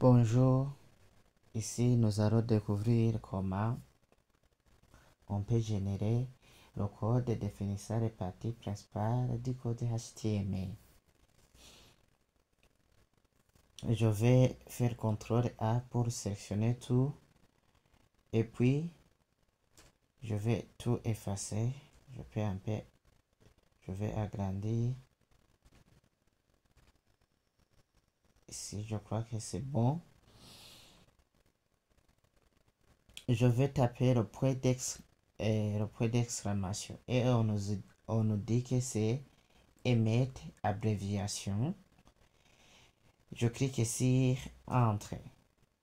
Bonjour, ici nous allons découvrir comment on peut générer le code définissant les parties principales du code HTML. Je vais faire CTRL A pour sélectionner tout et puis je vais tout effacer. Je vais agrandir. Ici, je crois que c'est bon. Je vais taper le point d'exclamation et on nous dit que c'est émettre abréviation. Je clique sur Entrée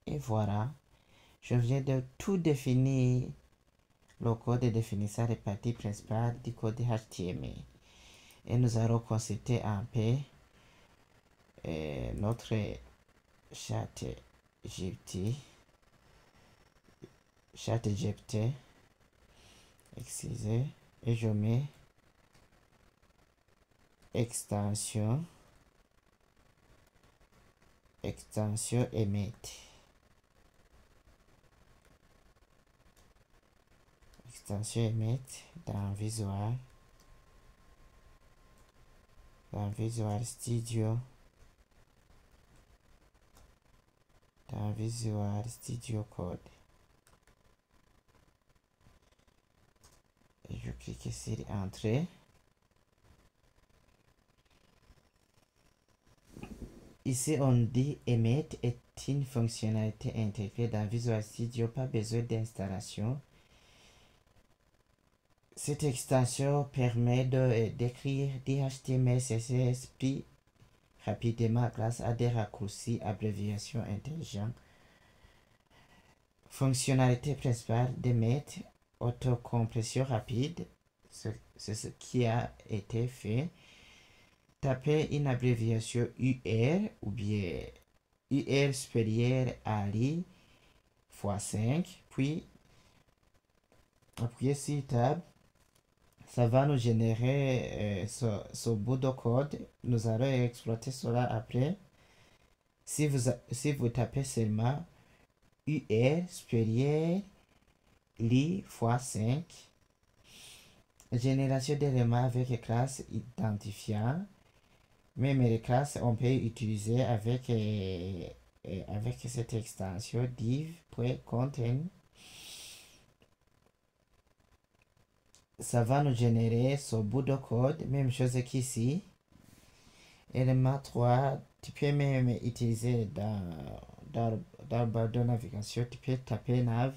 et voilà, je viens de tout définir le code définissant les parties principales du code HTML. Et nous allons consulter un peu notre ChatGPT, excusez, et je mets extension emit. Extension emit dans Visual Studio. Dans Visual Studio Code. Et je clique sur Entrée. Ici, on dit Emmet est une fonctionnalité intégrée dans Visual Studio, pas besoin d'installation. Cette extension permet d'écrire du HTML, CSS plus rapidement grâce à des raccourcis, abréviations intelligents. Fonctionnalité principale d'Emmet, autocompression rapide, c'est ce qui a été fait. Tapez une abréviation UR ou bien UR supérieur à l'I x 5, puis appuyez sur Tab. Ça va nous générer ce bout de code. Nous allons exploiter cela après. Si vous tapez seulement UR supérieur l'I x 5, génération d'éléments avec classe identifiant. Même les classes, on peut utiliser avec cette extension div.content. Ça va nous générer ce bout de code, même chose qu'ici. Élément 3, tu peux même utiliser dans le barre de navigation, tu peux taper nav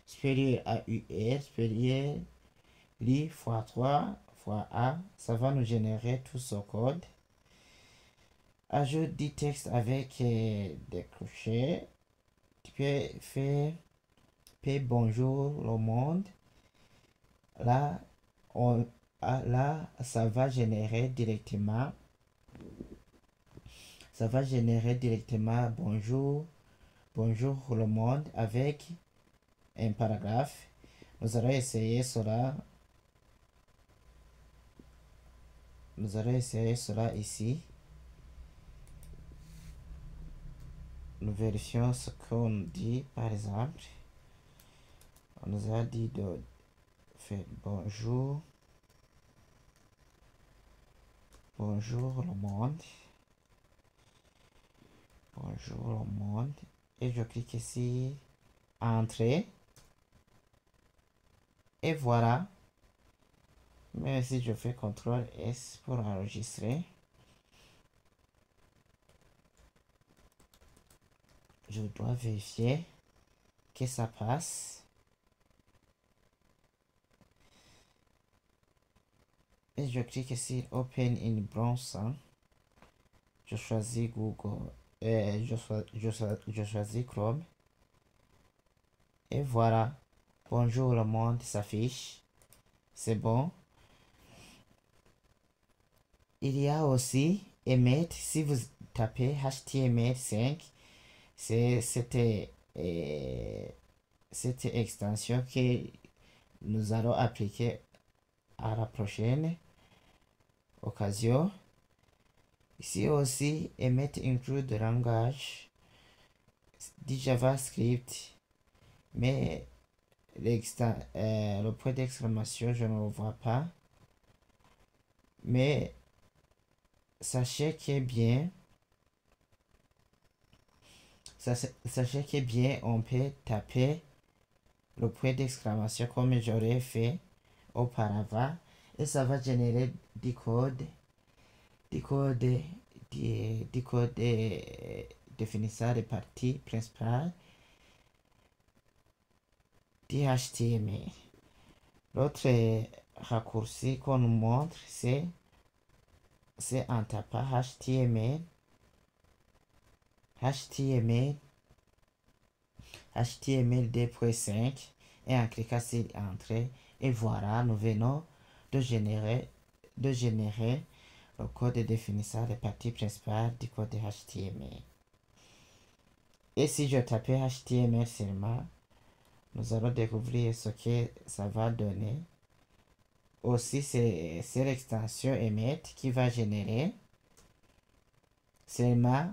supérieur à UR, supérieur l'I x 3 fois A. Ça va nous générer tout ce code. Ajoute du texte avec des crochets. Tu peux faire bonjour le monde. Là, ça va générer directement. Bonjour le monde avec un paragraphe. Nous allons essayer cela. Ici. Nous vérifions ce qu'on dit, par exemple. On nous a dit de faire bonjour le monde. Bonjour le monde. Et je clique ici, Entrée. Et voilà. Mais si je fais CTRL S pour enregistrer, je dois vérifier que ça passe. Et je clique sur Open in Browser. Je choisis Google. Je choisis Chrome. Et voilà. Bonjour le monde s'affiche. C'est bon. Il y a aussi Emmet. Si vous tapez HTML5, c'est cette extension que nous allons appliquer à la prochaine occasion. Ici aussi, Emmet inclut de langage. du JavaScript, mais le point d'exclamation, je ne le vois pas. Mais sachez que bien, sachez que bien, on peut taper le point d'exclamation comme j'aurais fait auparavant et ça va générer du code définissant les parties principales du HTML. L'autre raccourci qu'on nous montre, c'est en tapant HTML 2.5 et en cliquant sur Entrée. Et voilà, nous venons de générer le code définissant les parties principales du code de HTML. Et si je tape HTML seulement, nous allons découvrir ce que ça va donner. Aussi, c'est l'extension emmet qui va générer seulement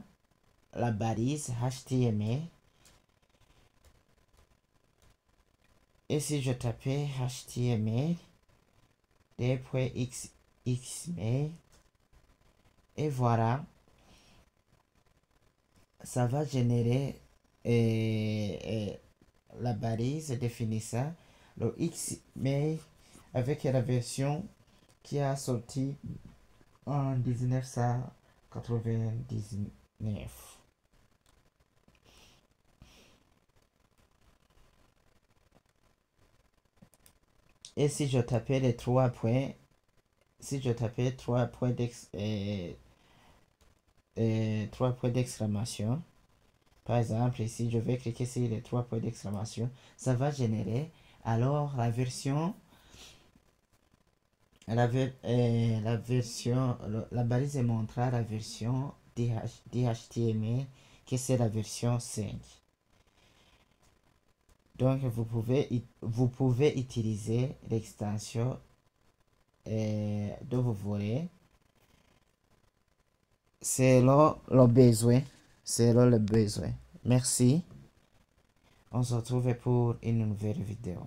la balise HTML. Et si je tape HTML .xml et voilà, ça va générer la balise définissant le XML avec la version qui a sorti en 1999. Et si je tapais les 3 points, si je tapais 3 points d'exclamation, par exemple ici je vais cliquer sur les 3 points d'exclamation, ça va générer alors la version la balise montrera la version d'HTML que c'est la version 5. Donc vous pouvez utiliser l'extension dont vous voulez selon le besoin. Merci. On se retrouve pour une nouvelle vidéo.